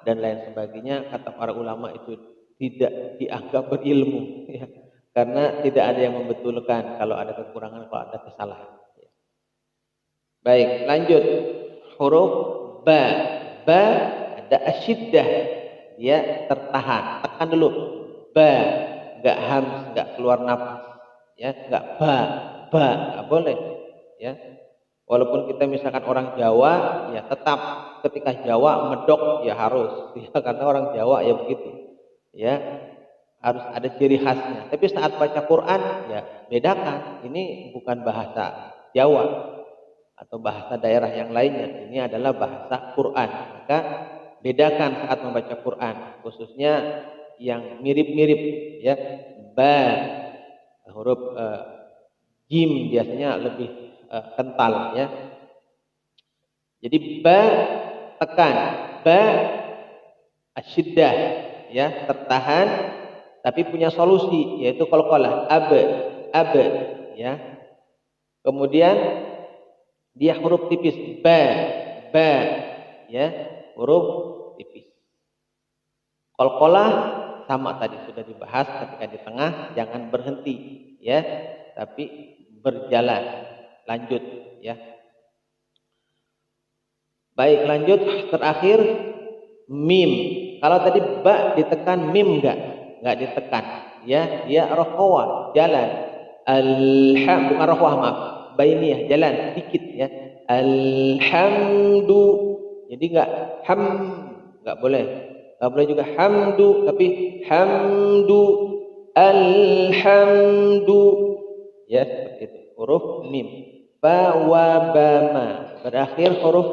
dan lain sebagainya, kata para ulama itu tidak dianggap berilmu, ya. Karena tidak ada yang membetulkan kalau ada kekurangan, kalau ada kesalahan. Baik, lanjut huruf ba. Ba ada asyiddah, dia tertahan, tekan dulu. Ba, enggak hams, enggak keluar napas, ya, enggak ba, enggak boleh, ya. Walaupun kita misalkan orang Jawa, ya, tetap ketika Jawa medok, ya harus, ya, karena orang Jawa ya begitu, ya, harus ada ciri khasnya. Tapi saat baca Quran, ya, bedakan, ini bukan bahasa Jawa atau bahasa daerah yang lainnya, ini adalah bahasa Quran. Maka bedakan saat membaca Quran, khususnya yang mirip-mirip, ya. Ba, huruf jim biasanya lebih kental, ya. Jadi ba tekan, ba asyiddah, ya, tertahan, tapi punya solusi, yaitu qalqalah, ab, ya. Kemudian dia huruf tipis, ba, ya, huruf tipis. Qalqalah sama tadi sudah dibahas, ketika di tengah jangan berhenti, ya, tapi berjalan, lanjut, ya. Baik, lanjut terakhir mim. Kalau tadi ba ditekan, mim enggak ditekan, ya, dia rokhawah, jalan. Bukan rokhawah, maaf, bainiyah, jalan sedikit, ya. Alhamdu, jadi enggak boleh. Enggak boleh juga hamdu, tapi hamdu, alhamdu, ya, seperti itu. Huruf mim. Ba wa ba ma berakhir huruf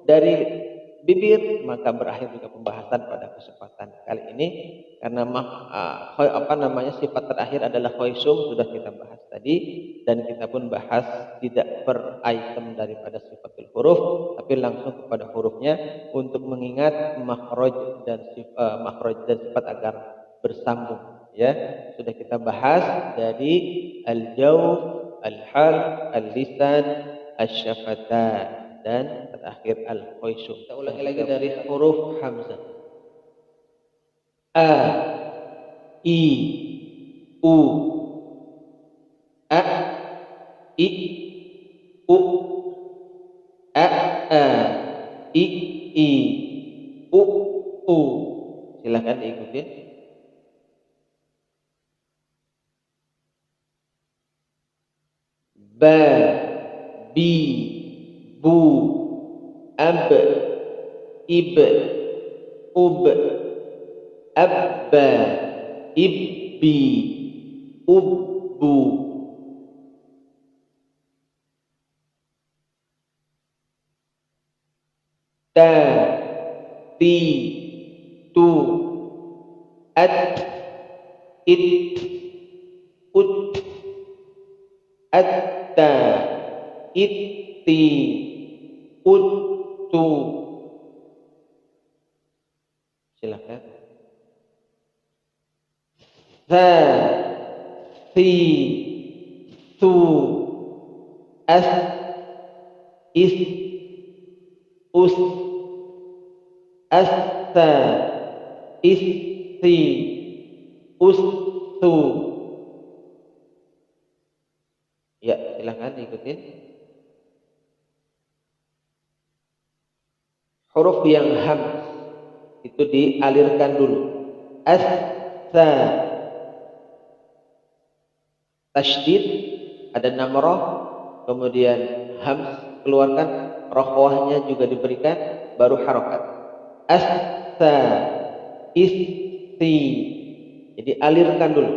dari bibir, maka berakhir juga pembahasan pada kesempatan kali ini. Karena sifat terakhir adalah khoisum, sudah kita bahas tadi, dan kita pun bahas tidak per item daripada sifatul huruf, tapi langsung kepada hurufnya untuk mengingat makhraj dan sifat agar bersambung, ya. Sudah kita bahas dari al-jawf, al-hal, al-lisan, asy-syafatan, dan terakhir al-khoisum. Kita ulangi lagi dari huruf hamzah. A, I, U, A, I, U, A, I, U, U. Silakan diikuti. Ba, bi, bu, ab, ib, ub, abba, ibbi, ubbu. Ta, ti, tu, at, it, ut, atta, itti, uttu. Silakan. Tha, thi, thu, as, is, us, asta, isti, ustu. Ya, silahkan ikutin. Huruf yang hamz itu dialirkan dulu. Asta, tasydid, ada namroh, kemudian hamz keluarkan, rokhwahnya juga diberikan, baru harokat. Asta, isti, jadi alirkan dulu.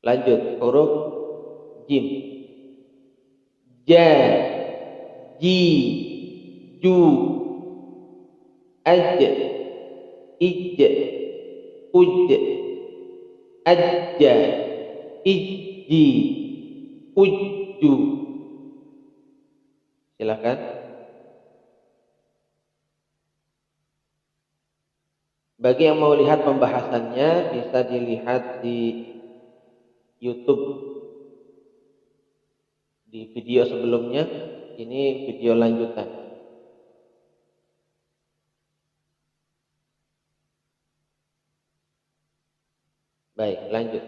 Lanjut huruf jim. Ja, ji, ju, aj, ij, uj, ajja, ijji, ujju. Silakan. Bagi yang mau lihat pembahasannya bisa dilihat di YouTube di video sebelumnya. Ini video lanjutan. Baik, lanjut.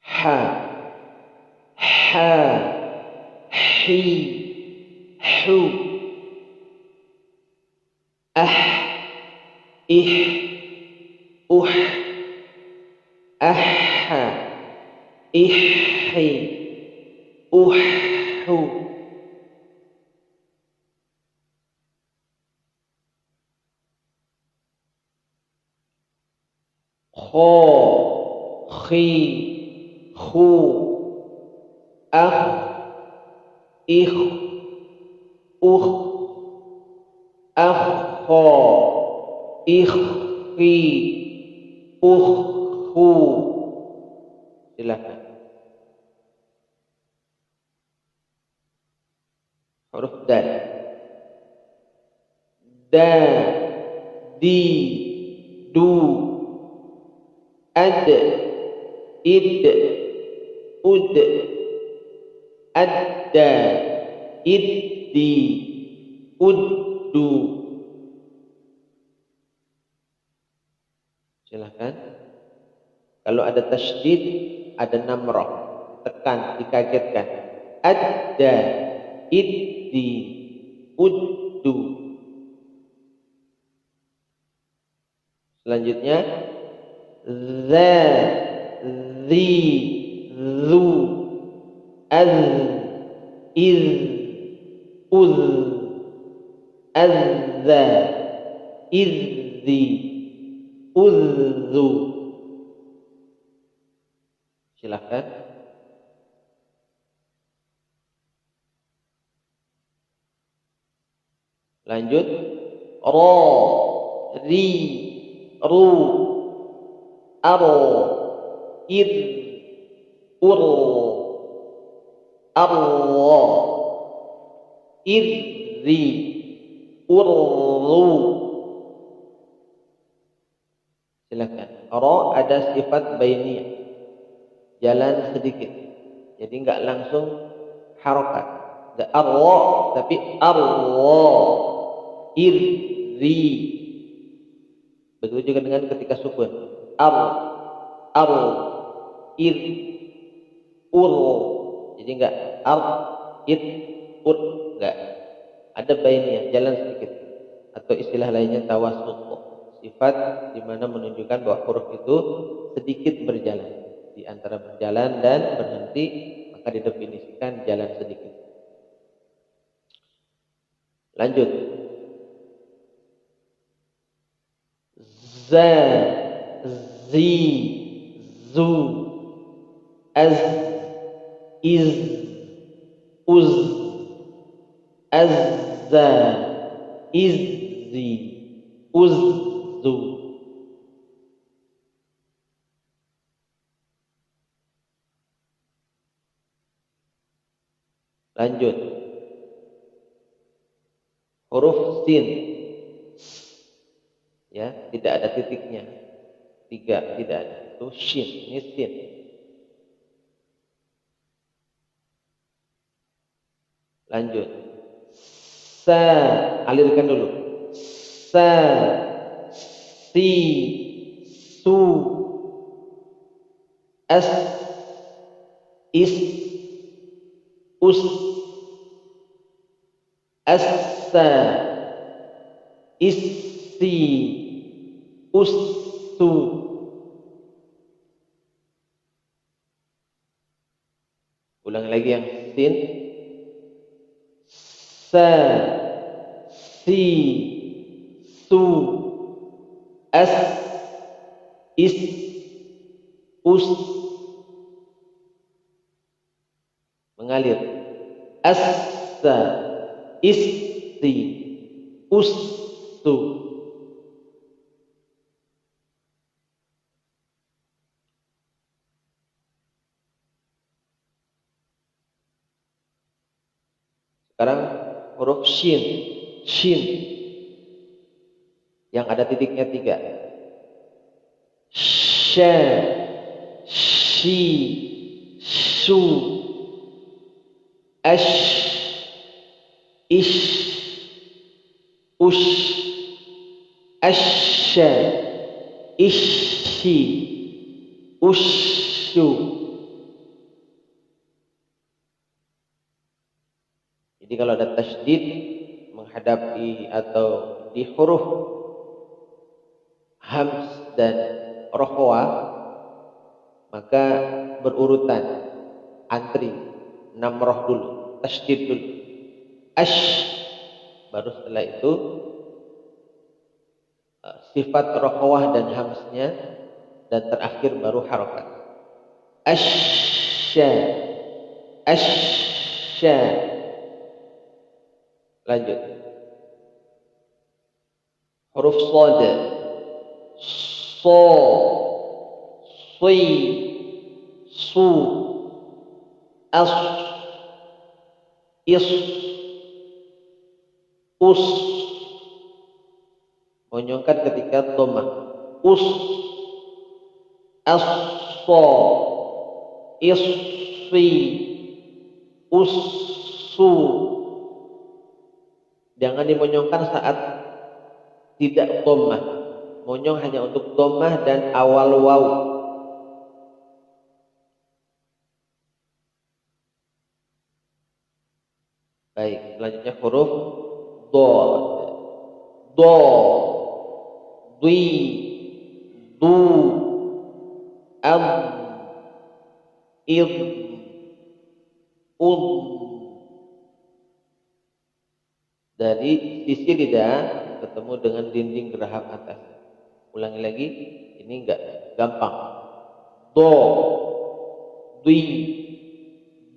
Ha, ha, hi, hu, ah, ih, aha, ihhi, uhhu. Kho, khi, khu, akh, ikh, akho, ikhhi, ukhhu. Silakan. Huruf dal. Da, di, du, ad, id, ud, adda, iddi, uddu. Silakan. Kalau ada tasydid, ada namrah, tekan, dikagetkan. Adda, iddi, uddu. Selanjutnya za, zi, zu, az, iz, uz, azza, izzi, uzzu. Silakan. Lanjut. Ra, ri, ru, ar, ir, ur, Allah, irri, urru. Silakan. Ra ada sifat bainiyah, jalan sedikit, jadi enggak langsung harokat, enggak Allah tapi Allah, irri. Begitu juga dengan ketika sukun, ar, ir, ur. Jadi enggak ar, ir, ur, enggak. Ada bainiyah, jalan sedikit, atau istilah lainnya tawasut, sifat di mana menunjukkan bahwa huruf itu sedikit berjalan. di antara berjalan dan berhenti, maka didefinisikan jalan sedikit. Lanjut. Za, zi, zu, az, iz, uz, azza, izzi, uzzu. Lanjut. Huruf sin, ya, tidak ada titiknya. 3 tidak ada. Itu shin, ini sin. Lanjut. Sa, alirkan dulu. Sa, si, su, as, is, us, assa, issi, ussu. Ulang lagi yang sin. Sa, si, su, as, is, us. Mengalir. Assa, issi, ussu. Sekarang huruf shin, shin yang ada titiknya 3. Sha, shi, shu, ash, ish, ush, asha, ishi, ushu. Jadi kalau ada tasydid menghadapi atau di huruf hams dan rokhwa, maka berurutan, antri 6 roh dulu, tasydid dulu, ash, baru setelah itu sifat rokhwah dan hamsnya, dan terakhir baru harokat. Asya, asya. Lanjut. Huruf shad, so, si, su, as, is, us. Monyongkan ketika dhammah. Us, as, so, issi, ussu. Jangan dimonyongkan saat tidak dhammah. Monyong hanya untuk dhammah dan awal waw. Baik, selanjutnya huruf dhad. Do, dwi, du, ad, id, ud. Dari sisi lidah ketemu dengan dinding geraham atas. Ulangi lagi, ini enggak gampang. Do, dwi,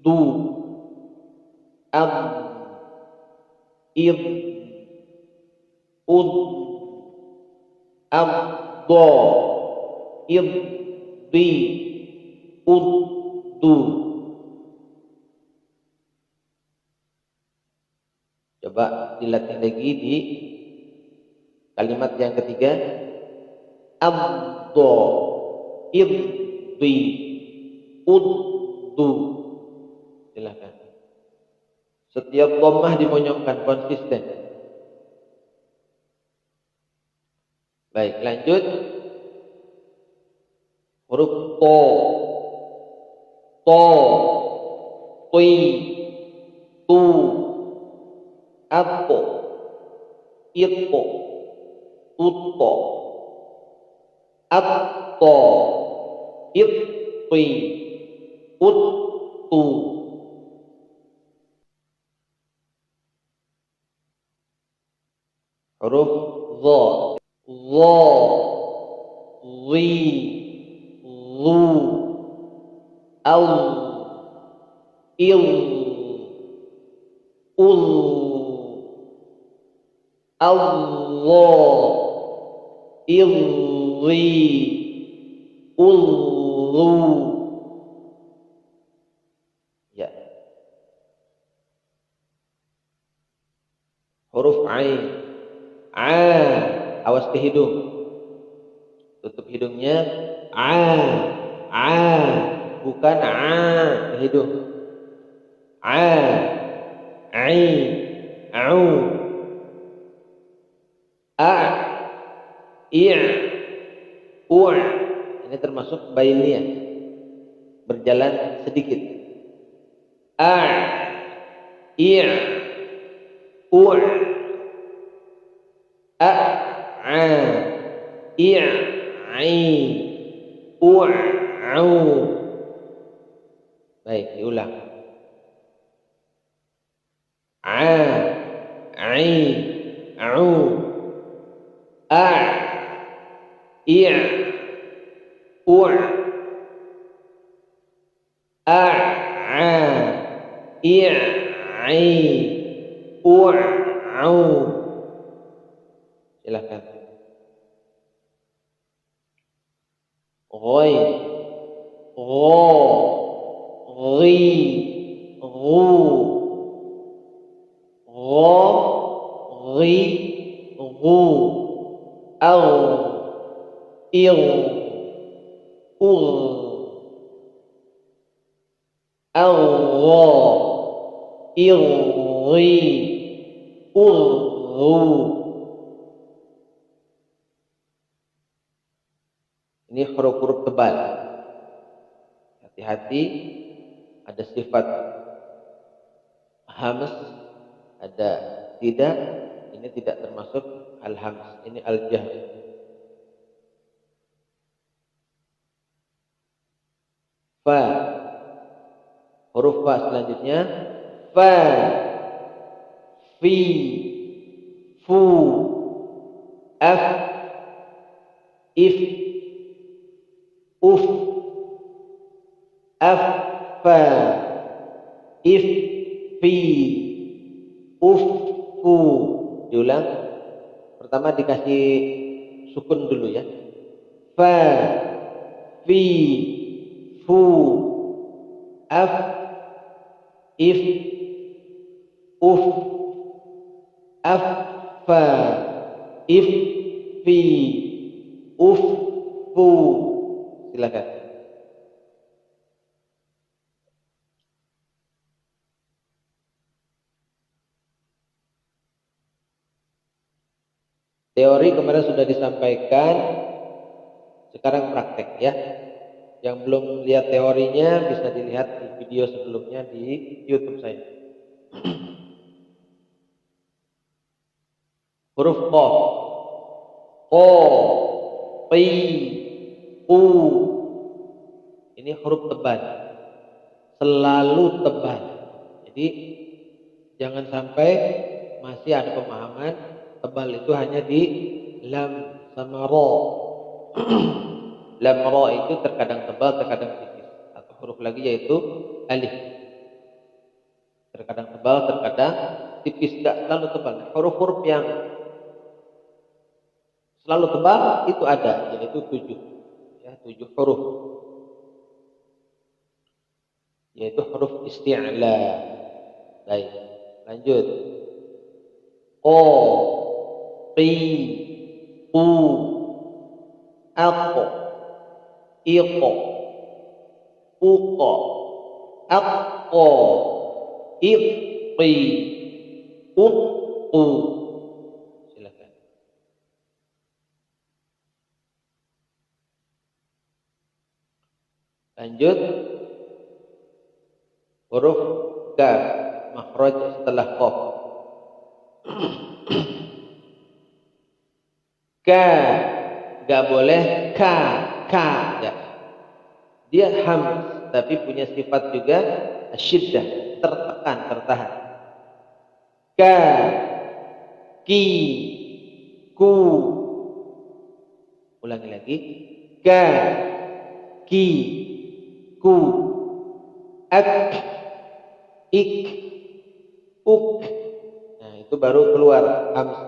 du, ad, id, ud, ab, do, id, dwi, ud, du. Coba dilatih lagi di kalimat yang ketiga. Abdo, iddi, uddu. Silakan. Setiap dhammah dimonyongkan konsisten. Baik, lanjut. Huruf to, to, tui, tu, ato, ito, tuto, atto, it, uttu. Huruf dha, dha, zi, zu, al, il, ul, Allah, illi, ullu. Ya. Huruf ain. A, awas ke hidung. Tutup hidungnya. A, bukan ke hidung. Ai, au, i, u. Ini termasuk bainiyah, berjalan sedikit. I, u, i, ai, u, au. Baik, diulang. Ai, au, i, u, i, ai, u, au. Silakan. Ghain, gha, ghi, ghu, gha, ghi, ghu, al, il, ul, al-gha, il-ghi, ul-ghu. Ini huruf-huruf tebal. Hati-hati, ada sifat hams, ada tidak. Ini tidak termasuk al-hams, ini al-jahr. Fa, huruf fa selanjutnya. Fa, fi, fu, af, if, uf, affa, iffi, uffu. Diulang. Pertama dikasih sukun dulu ya. Fa, fi, fu, af, if, uf, affa, iffi, uffu. Silakan. Teori kemarin sudah disampaikan, sekarang praktek ya. Yang belum lihat teorinya bisa dilihat di video sebelumnya di YouTube saya. Huruf qaf. Qa, qi, qu. Ini huruf tebal. Selalu tebal. Jadi jangan sampai masih ada pemahaman tebal itu hanya di lam sama ra. Lam ra itu terkadang tebal, terkadang tipis. Atau huruf lagi yaitu alif. Terkadang tebal, terkadang tipis, tidak selalu tebal. Huruf-huruf yang selalu tebal itu ada, yaitu 7. Ya, 7 huruf. Yaitu huruf isti'la. Baik, lanjut. Qa, qi, qu, aq, iq, uq, aqqa, iqi, uqqu. Silakan. Lanjut. Huruf kaf, makhraj setelah qaf. Ka, enggak boleh ka, ya. Dia hams, tapi punya sifat juga syiddah, tertekan, tertahan. Ka, ki, ku. Ulangi lagi. Ka, ki, ku. Ak, ik, uk. Nah, itu baru keluar hams.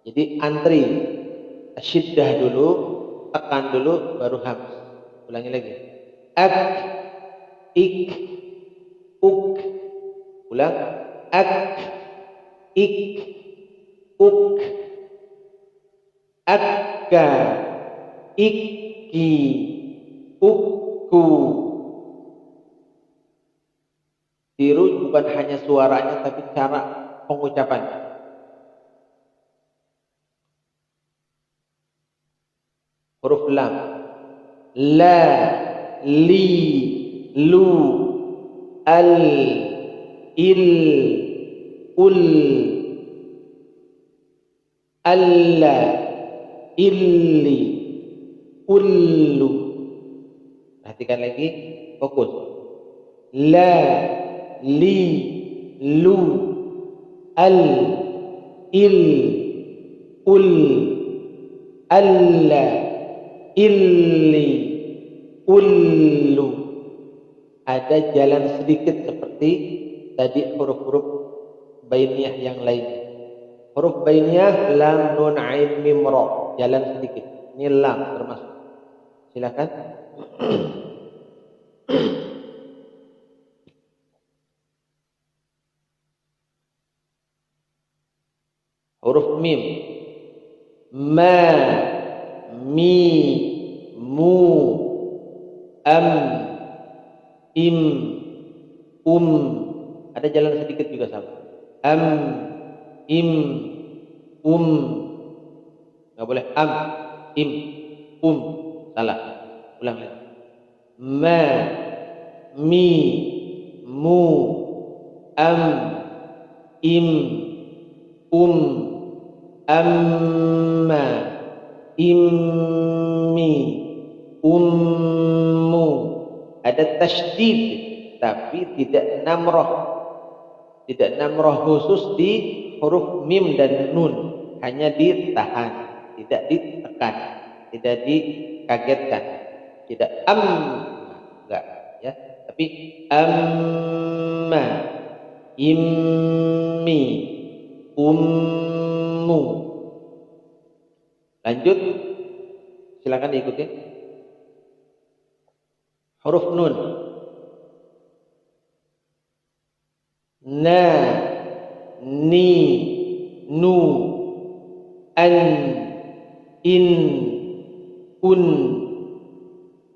Jadi antri, syiddah dulu, tekan dulu, baru hams. Ulangi lagi. Ak, ik, uk. Ulang. Ak, ik, uk. Akka, ikki, ukku. Tiru bukan hanya suaranya tapi cara pengucapannya. Huruf lam. La, li, lu, al, il, ul, alla, illi, ullu. Perhatikan lagi, fokus. La, li, lu, al, il, ul, alla, illi, ullu. Ada jalan sedikit seperti tadi huruf-huruf bainiyah yang lainnya. Huruf bainiyah lam, nun, ain, mim, ra. Jalan sedikit. Ini lam termasuk. Silakan. Huruf mim. Ma, mi, mu, am, im, ada jalan sedikit juga sama. Am, im, nggak boleh am, im, salah. Ulang lagi. Ma, mi, mu, am, im, amma, immi, ummu. Ada tasydid tapi tidak namroh. Tidak namroh khusus di huruf mim dan nun, hanya ditahan, tidak ditekan, tidak dikagetkan. Tidak enggak ya, tapi amma, immi, ummu. Lanjut, silakan diikuti. Huruf nun. Na, ni, nu, an, in, un,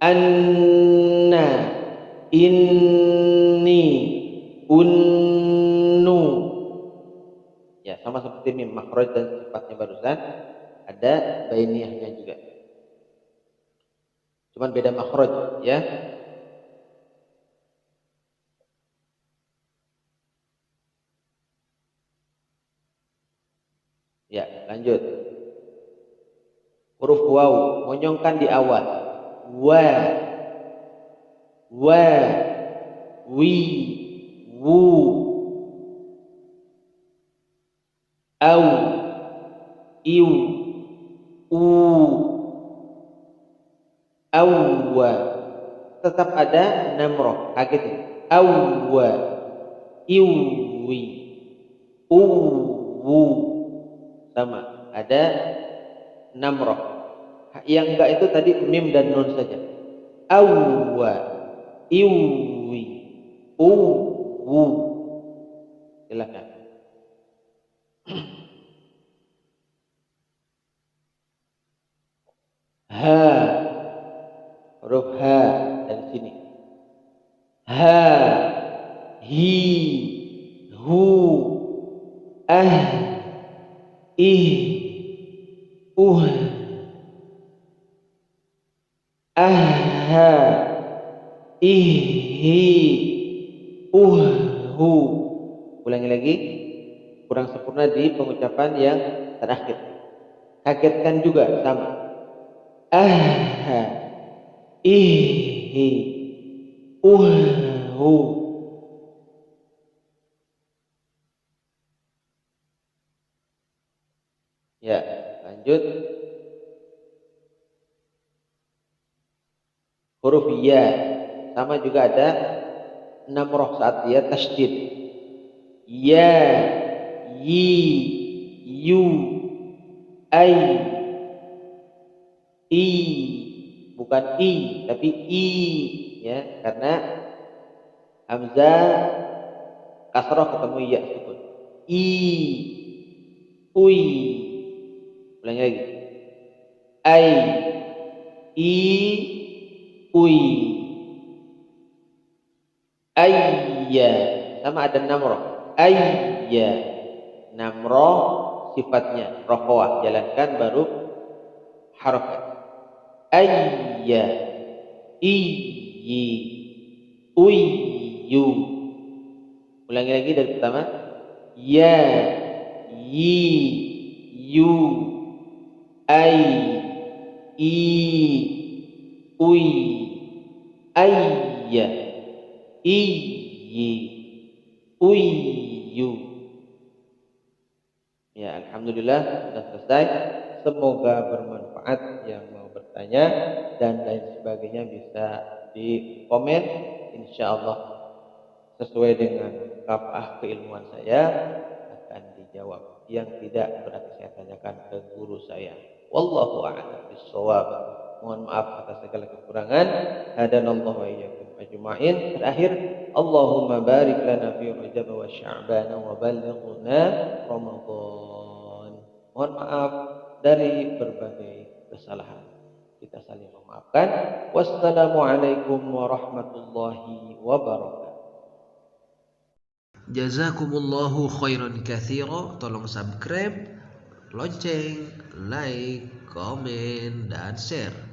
anna, inni, unnu. Ya, sama seperti mim, makhraj dan sifatnya barusan, ada bainiyahnya juga. Cuman beda makhraj ya. Ya, lanjut. Huruf waw, monyongkan di awal. Wa, wi, wu, au, iu, u, awwa. Tetap ada namroh, kaget. Awwa, iwi, uwu. Sama, ada namroh. Yang enggak itu tadi mim dan nun saja. Awwa, iwi, uwu. Silakan. Ha, huruf ha dari sini. Ha, hi, hu, ih, aha, ihi, hu. Ulangi lagi, kurang sempurna di pengucapan yang terakhir. Kagetkan juga sama. Aha, ih, Ihi. Uhu. Ya, lanjut. Huruf ya. Sama juga ada 6 roh saat dia tasydid. Ya, yi, yu, ai, i, bukan i tapi i, ya, karena hamzah kasroh ketemu ya sukun. I, ui, ulangi lagi. Ai, i, ui, ayya, sama ada 6 roh. Ayya, 6 roh sifatnya rohwah, jalankan baru harakat. Ayya, iyi, uyyu. Ulangi lagi dari pertama. Ya, yi, yu, ai, i, ui, ayya, iyi, uyyu. Ya, alhamdulillah sudah selesai. Semoga bermanfaat. Yang mau bertanya dan lain sebagainya bisa di komen. Insyaallah sesuai dengan kapah keilmuan saya akan dijawab. Yang tidak berarti saya tanyakan ke guru saya. Wallahu a'lam bishawab. Mohon maaf atas segala kekurangan. Hadanallahu wa iyyakum ajma'in. Terakhir, Allahumma barik lana fi Rajab wa Sya'ban wa ballighna Ramadan. Mohon maaf dari berbagai kesalahan. Kita saling memaafkan. Wassalamualaikum warahmatullahi wabarakatuh. Jazakumullahu khairan katsira. Tolong subscribe, lonceng, like, komen, dan share.